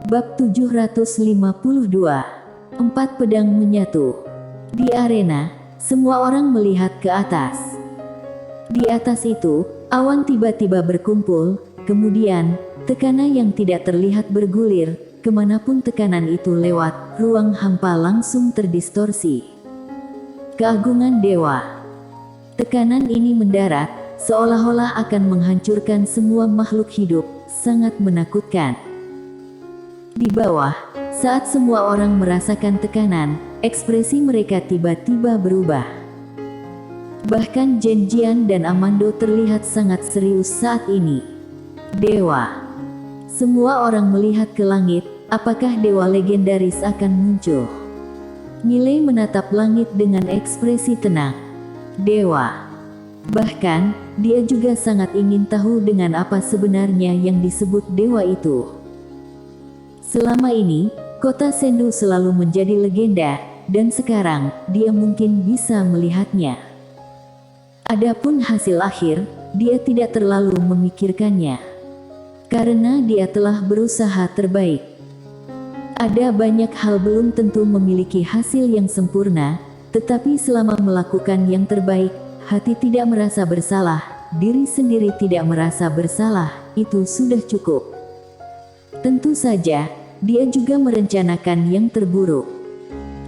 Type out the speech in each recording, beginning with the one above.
Bab 752. Empat pedang menyatu. Di arena, semua orang melihat ke atas. Di atas itu, awan tiba-tiba berkumpul, kemudian, tekanan yang tidak terlihat bergulir, kemanapun tekanan itu lewat, ruang hampa langsung terdistorsi. Keagungan Dewa. Tekanan ini mendarat, seolah-olah akan menghancurkan semua makhluk hidup, sangat menakutkan. Di bawah, saat semua orang merasakan tekanan, ekspresi mereka tiba-tiba berubah. Bahkan Zhen Jian dan Amando terlihat sangat serius saat ini. Dewa. Semua orang melihat ke langit, apakah dewa legendaris akan muncul? Milei menatap langit dengan ekspresi tenang. Dewa. Bahkan, dia juga sangat ingin tahu dengan apa sebenarnya yang disebut dewa itu. Selama ini, kota Sendu selalu menjadi legenda, dan sekarang, dia mungkin bisa melihatnya. Adapun hasil akhir, dia tidak terlalu memikirkannya. Karena dia telah berusaha terbaik. Ada banyak hal belum tentu memiliki hasil yang sempurna, tetapi selama melakukan yang terbaik, hati tidak merasa bersalah, diri sendiri tidak merasa bersalah, itu sudah cukup. Tentu saja, dia juga merencanakan yang terburuk.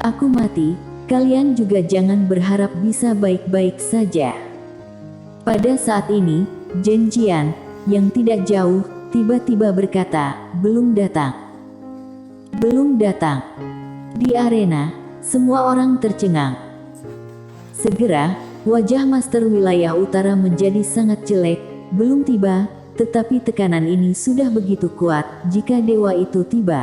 Aku mati, kalian juga jangan berharap bisa baik-baik saja. Pada saat ini, Zhen Jian, yang tidak jauh, tiba-tiba berkata, belum datang. Belum datang. Di arena, semua orang tercengang. Segera, wajah Master Wilayah Utara menjadi sangat jelek, belum tiba, tetapi tekanan ini sudah begitu kuat jika dewa itu tiba.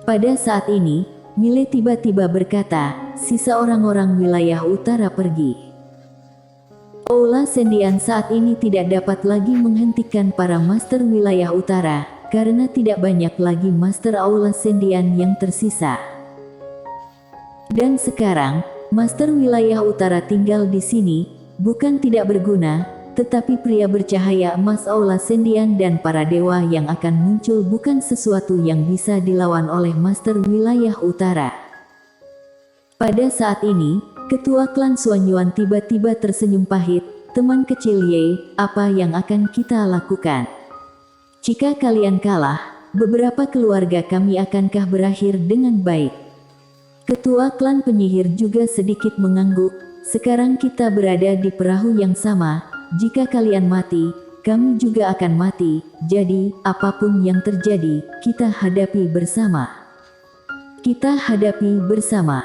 Pada saat ini, Milei tiba-tiba berkata, sisa orang-orang wilayah utara pergi. Aula Sendian saat ini tidak dapat lagi menghentikan para Master Wilayah Utara, karena tidak banyak lagi Master Aula Sendian yang tersisa. Dan sekarang, Master Wilayah Utara tinggal di sini, bukan tidak berguna, tetapi pria bercahaya emas Aula Sendian dan para dewa yang akan muncul bukan sesuatu yang bisa dilawan oleh Master Wilayah Utara. Pada saat ini, Ketua Klan Xuanyuan tiba-tiba tersenyum pahit, teman kecil Ye, apa yang akan kita lakukan? Jika kalian kalah, beberapa keluarga kami akankah berakhir dengan baik? Ketua Klan Penyihir juga sedikit mengangguk, sekarang kita berada di perahu yang sama. Jika kalian mati, kami juga akan mati, jadi apapun yang terjadi, kita hadapi bersama. Kita hadapi bersama.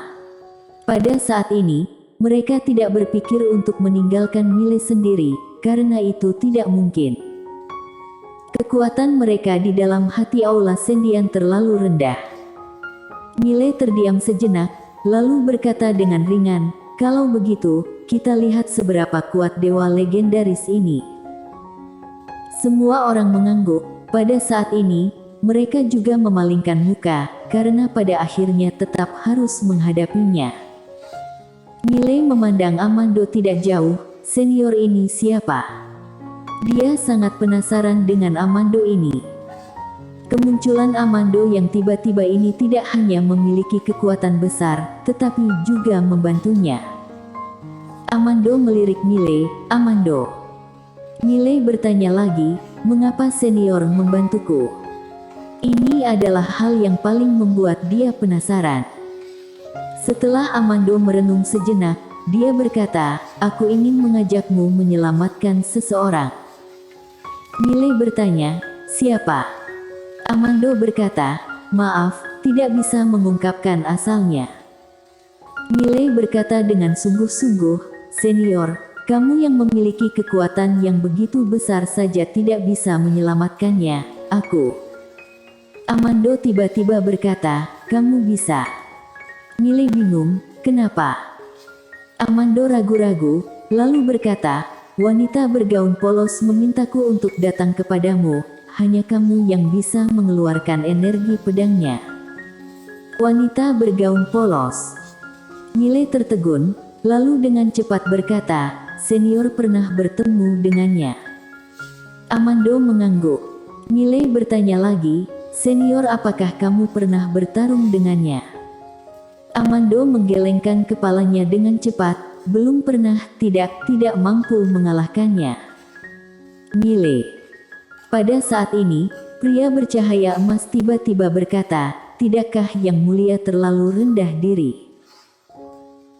Pada saat ini, mereka tidak berpikir untuk meninggalkan Milei sendiri, karena itu tidak mungkin. Kekuatan mereka di dalam hati Aula Sendian terlalu rendah. Milei terdiam sejenak, lalu berkata dengan ringan, kalau begitu, kita lihat seberapa kuat dewa legendaris ini. Semua orang mengangguk. Pada saat ini, mereka juga memalingkan muka, karena pada akhirnya tetap harus menghadapinya. Milei memandang Amando tidak jauh, senior ini siapa? Dia sangat penasaran dengan Amando ini. Kemunculan Amando yang tiba-tiba ini tidak hanya memiliki kekuatan besar, tetapi juga membantunya. Amando melirik Milei, Amando. Milei bertanya lagi, mengapa senior membantuku? Ini adalah hal yang paling membuat dia penasaran. Setelah Amando merenung sejenak, dia berkata, aku ingin mengajakmu menyelamatkan seseorang. Milei bertanya, siapa? Amando berkata, maaf, tidak bisa mengungkapkan asalnya. Milei berkata dengan sungguh-sungguh, senior, kamu yang memiliki kekuatan yang begitu besar saja tidak bisa menyelamatkannya, aku. Amando tiba-tiba berkata, kamu bisa. Milei bingung, kenapa? Amando ragu-ragu, lalu berkata, wanita bergaun polos memintaku untuk datang kepadamu, hanya kamu yang bisa mengeluarkan energi pedangnya. Wanita bergaun polos. Milei tertegun, lalu dengan cepat berkata, senior pernah bertemu dengannya. Amando mengangguk. Milei bertanya lagi, Senior, apakah kamu pernah bertarung dengannya? Amando menggelengkan kepalanya dengan cepat. Belum pernah, tidak mampu mengalahkannya. Mile. Pada saat ini, pria bercahaya emas tiba-tiba berkata, tidakkah yang mulia terlalu rendah diri?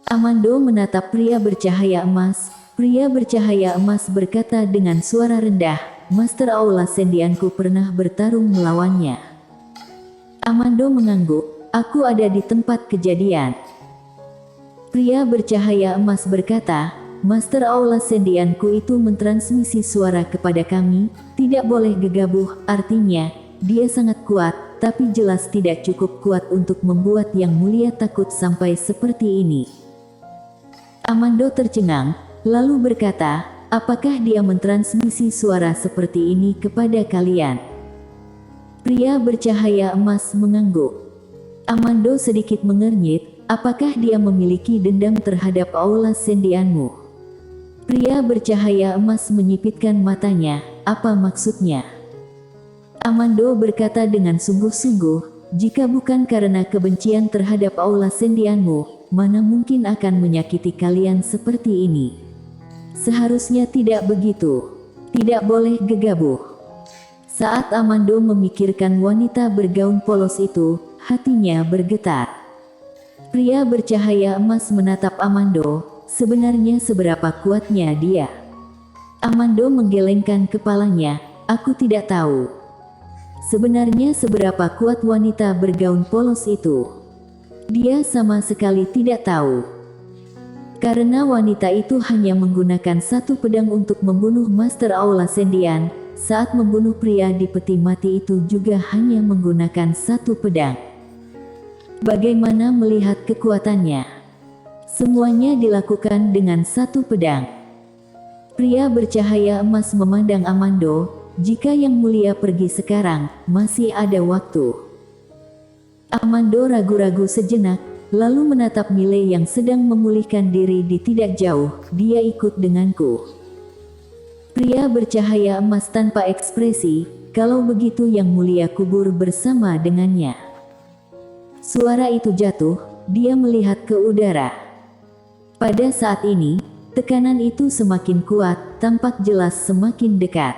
Amando menatap pria bercahaya emas. Pria bercahaya emas berkata dengan suara rendah, Master Aula Ascendianku pernah bertarung melawannya. Amando mengangguk, aku ada di tempat kejadian. Pria bercahaya emas berkata, Master Aula Ascendianku itu mentransmisi suara kepada kami, tidak boleh gegabah, artinya, dia sangat kuat, tapi jelas tidak cukup kuat untuk membuat yang mulia takut sampai seperti ini. Amando tercengang, lalu berkata, apakah dia mentransmisi suara seperti ini kepada kalian? Pria bercahaya emas mengangguk. Amando sedikit mengernyit, apakah dia memiliki dendam terhadap aula ascendianmu? Pria bercahaya emas menyipitkan matanya, apa maksudnya? Amando berkata dengan sungguh-sungguh, jika bukan karena kebencian terhadap aula ascendianmu, mana mungkin akan menyakiti kalian seperti ini? Seharusnya tidak begitu. Tidak boleh gegabah. Saat Amando memikirkan wanita bergaun polos itu, hatinya bergetar. Pria bercahaya emas menatap Amando, sebenarnya seberapa kuatnya dia? Amando menggelengkan kepalanya, aku tidak tahu. Sebenarnya seberapa kuat wanita bergaun polos itu? Dia sama sekali tidak tahu. Karena wanita itu hanya menggunakan satu pedang untuk membunuh Master Aula Ascendian, saat membunuh pria di peti mati itu juga hanya menggunakan satu pedang. Bagaimana melihat kekuatannya? Semuanya dilakukan dengan satu pedang. Pria bercahaya emas memandang Amando, jika yang mulia pergi sekarang, masih ada waktu. Amando ragu-ragu sejenak, lalu menatap Mile yang sedang memulihkan diri di tidak jauh, dia ikut denganku. Pria bercahaya emas tanpa ekspresi, kalau begitu yang mulia kubur bersama dengannya. Suara itu jatuh, dia melihat ke udara. Pada saat ini, tekanan itu semakin kuat, tampak jelas semakin dekat.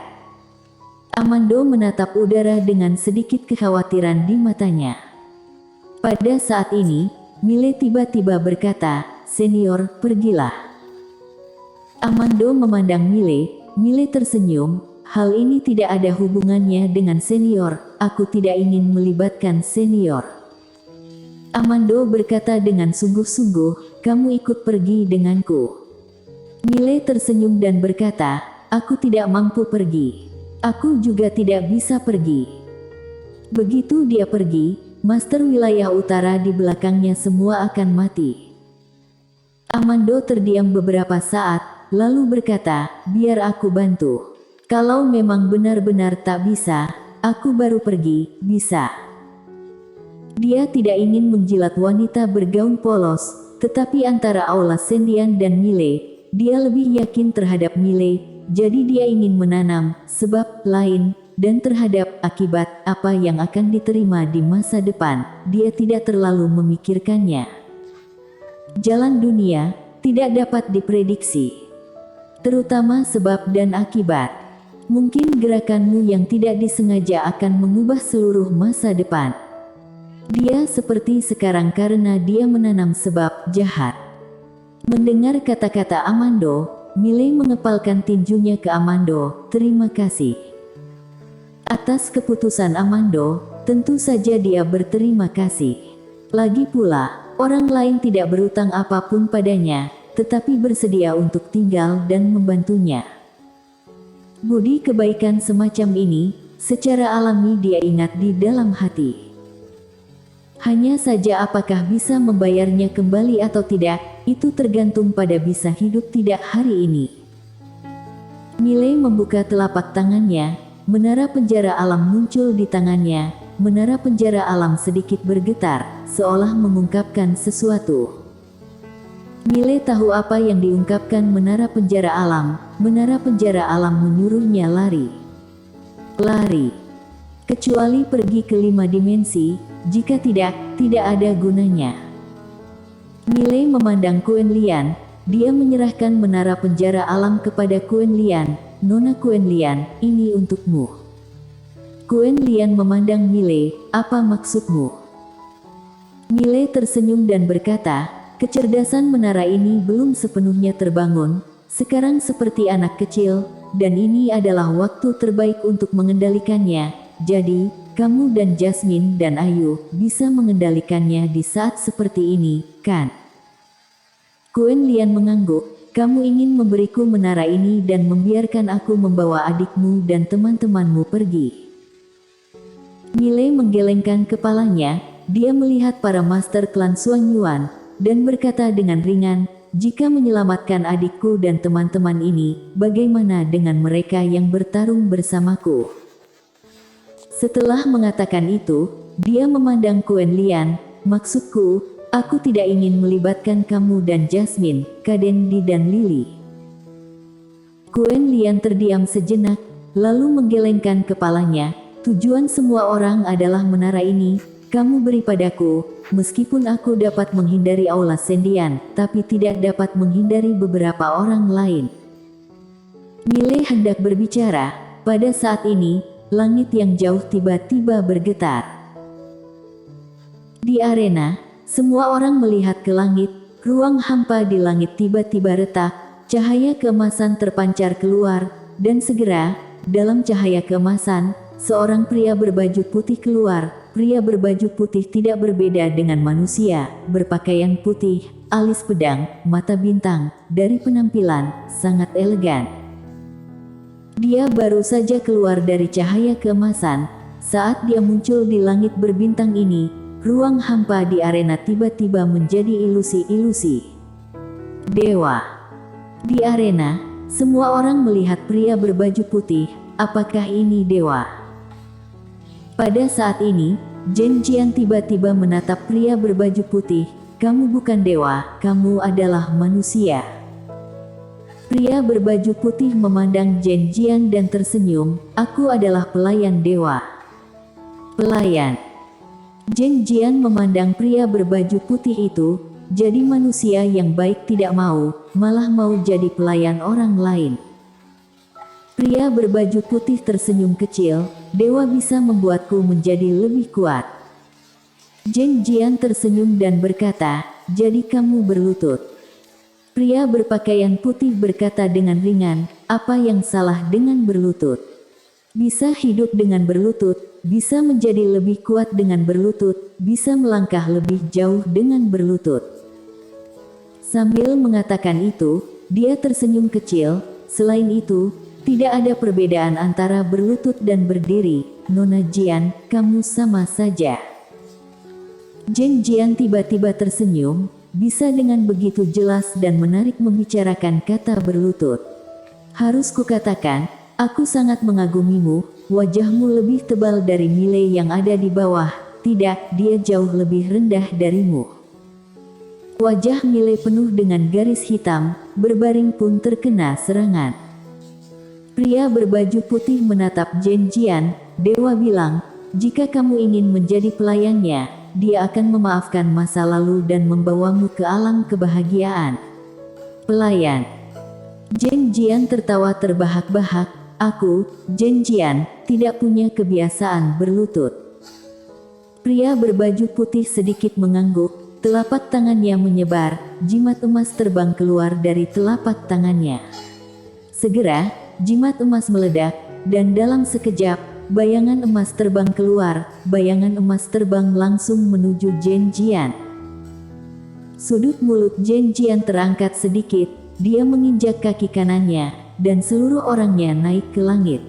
Amando menatap udara dengan sedikit kekhawatiran di matanya. Pada saat ini, Mile tiba-tiba berkata, Senior, pergilah. Amando memandang Mile, Mile tersenyum, hal ini tidak ada hubungannya dengan senior, aku tidak ingin melibatkan senior. Amando berkata dengan sungguh-sungguh, kamu ikut pergi denganku. Mile tersenyum dan berkata, aku tidak mampu pergi. Aku juga tidak bisa pergi. Begitu dia pergi, Master wilayah utara di belakangnya semua akan mati. Amando terdiam beberapa saat, lalu berkata, biar aku bantu. Kalau memang benar-benar tak bisa, aku baru pergi, bisa. Dia tidak ingin menjilat wanita bergaun polos, tetapi antara Aula Ascendian dan Mile, dia lebih yakin terhadap Mile, jadi dia ingin menanam sebab lain, dan terhadap akibat apa yang akan diterima di masa depan, dia tidak terlalu memikirkannya. Jalan dunia tidak dapat diprediksi, terutama sebab dan akibat. Mungkin gerakanmu yang tidak disengaja akan mengubah seluruh masa depan. Dia seperti sekarang karena dia menanam sebab jahat. Mendengar kata-kata Amando, Mile mengepalkan tinjunya ke Amando, terima kasih. Atas keputusan Amando, tentu saja dia berterima kasih. Lagi pula, orang lain tidak berutang apapun padanya, tetapi bersedia untuk tinggal dan membantunya. Budi kebaikan semacam ini, secara alami dia ingat di dalam hati. Hanya saja apakah bisa membayarnya kembali atau tidak, itu tergantung pada bisa hidup tidak hari ini. Mile membuka telapak tangannya. Menara penjara alam muncul di tangannya, menara penjara alam sedikit bergetar, seolah mengungkapkan sesuatu. Mile tahu apa yang diungkapkan menara penjara alam menyuruhnya lari. Lari. Kecuali pergi ke 5 dimensi, jika tidak, tidak ada gunanya. Miley memandang Quen Lian, dia menyerahkan menara penjara alam kepada Quen Lian. Nona Quen Lian, ini untukmu. Quen Lian memandang Miley, apa maksudmu? Miley tersenyum dan berkata, kecerdasan menara ini belum sepenuhnya terbangun, sekarang seperti anak kecil, dan ini adalah waktu terbaik untuk mengendalikannya. Jadi, kamu dan Jasmine dan Ayu bisa mengendalikannya di saat seperti ini, kan? Quen Lian mengangguk, kamu ingin memberiku menara ini dan membiarkan aku membawa adikmu dan teman-temanmu pergi. Miley menggelengkan kepalanya, dia melihat para master klan Suan Yuan, dan berkata dengan ringan, jika menyelamatkan adikku dan teman-teman ini, bagaimana dengan mereka yang bertarung bersamaku? Setelah mengatakan itu, dia memandang Quen Lian, maksudku, aku tidak ingin melibatkan kamu dan Jasmine, Kadendi dan Lily. Quen Lian terdiam sejenak, lalu menggelengkan kepalanya, tujuan semua orang adalah menara ini, kamu beri padaku, meskipun aku dapat menghindari Aula Sendian, tapi tidak dapat menghindari beberapa orang lain. Miley hendak berbicara, pada saat ini, langit yang jauh tiba-tiba bergetar. Di arena, semua orang melihat ke langit, ruang hampa di langit tiba-tiba retak, cahaya keemasan terpancar keluar, dan segera, dalam cahaya keemasan, seorang pria berbaju putih keluar. Pria berbaju putih tidak berbeda dengan manusia, berpakaian putih, alis pedang, mata bintang, dari penampilan, sangat elegan. Dia baru saja keluar dari cahaya keemasan, saat dia muncul di langit berbintang ini, ruang hampa di arena tiba-tiba menjadi ilusi-ilusi. Dewa. Di arena, semua orang melihat pria berbaju putih, apakah ini dewa? Pada saat ini, Zhen Jian tiba-tiba menatap pria berbaju putih, kamu bukan dewa, kamu adalah manusia. Pria berbaju putih memandang Zhen Jian dan tersenyum, aku adalah pelayan dewa. Pelayan. Zhen Jian memandang pria berbaju putih itu, jadi manusia yang baik tidak mau, malah mau jadi pelayan orang lain. Pria berbaju putih tersenyum kecil, dewa bisa membuatku menjadi lebih kuat. Zhen Jian tersenyum dan berkata, jadi kamu berlutut. Pria berpakaian putih berkata dengan ringan, apa yang salah dengan berlutut? Bisa hidup dengan berlutut, bisa menjadi lebih kuat dengan berlutut, bisa melangkah lebih jauh dengan berlutut. Sambil mengatakan itu, dia tersenyum kecil, selain itu, tidak ada perbedaan antara berlutut dan berdiri, Nona Jian, kamu sama saja. Zhen Jian tiba-tiba tersenyum, bisa dengan begitu jelas dan menarik membicarakan kata berlutut. Harus kukatakan, aku sangat mengagumimu, wajahmu lebih tebal dari Miley yang ada di bawah, tidak, dia jauh lebih rendah darimu. Wajah Miley penuh dengan garis hitam, berbaring pun terkena serangan. Pria berbaju putih menatap Zhen Jian, dewa bilang, jika kamu ingin menjadi pelayannya, dia akan memaafkan masa lalu dan membawamu ke alam kebahagiaan. Pelayan. Zhen Jian tertawa terbahak-bahak, aku, Zhen Jian, tidak punya kebiasaan berlutut. Pria berbaju putih sedikit mengangguk, telapak tangannya menyebar, jimat emas terbang keluar dari telapak tangannya. Segera, jimat emas meledak, dan dalam sekejap, bayangan emas terbang keluar, bayangan emas terbang langsung menuju Zhen Jian. Sudut mulut Zhen Jian terangkat sedikit, dia menginjak kaki kanannya, dan seluruh orangnya naik ke langit.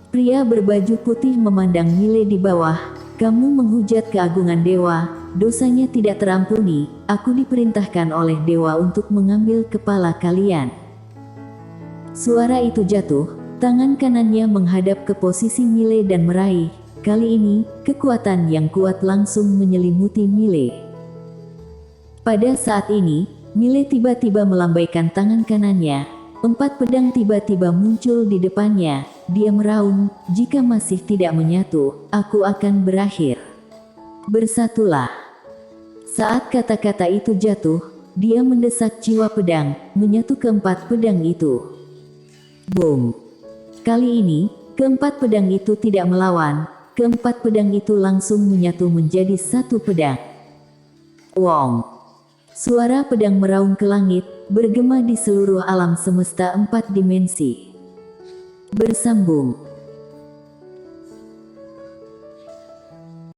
Pria berbaju putih memandang Miley di bawah, kamu menghujat keagungan dewa, dosanya tidak terampuni, aku diperintahkan oleh dewa untuk mengambil kepala kalian. Suara itu jatuh. Tangan kanannya menghadap ke posisi Miley dan meraih. Kali ini, kekuatan yang kuat langsung menyelimuti Miley. Pada saat ini, Miley tiba-tiba melambaikan tangan kanannya. 4 pedang tiba-tiba muncul di depannya, dia meraung, jika masih tidak menyatu, aku akan berakhir. Bersatulah. Saat kata-kata itu jatuh, dia mendesak jiwa pedang, menyatu keempat pedang itu. Boom. Kali ini, keempat pedang itu tidak melawan, keempat pedang itu langsung menyatu menjadi satu pedang. Wong. Suara pedang meraung ke langit, bergema di seluruh alam semesta 4 dimensi. Bersambung.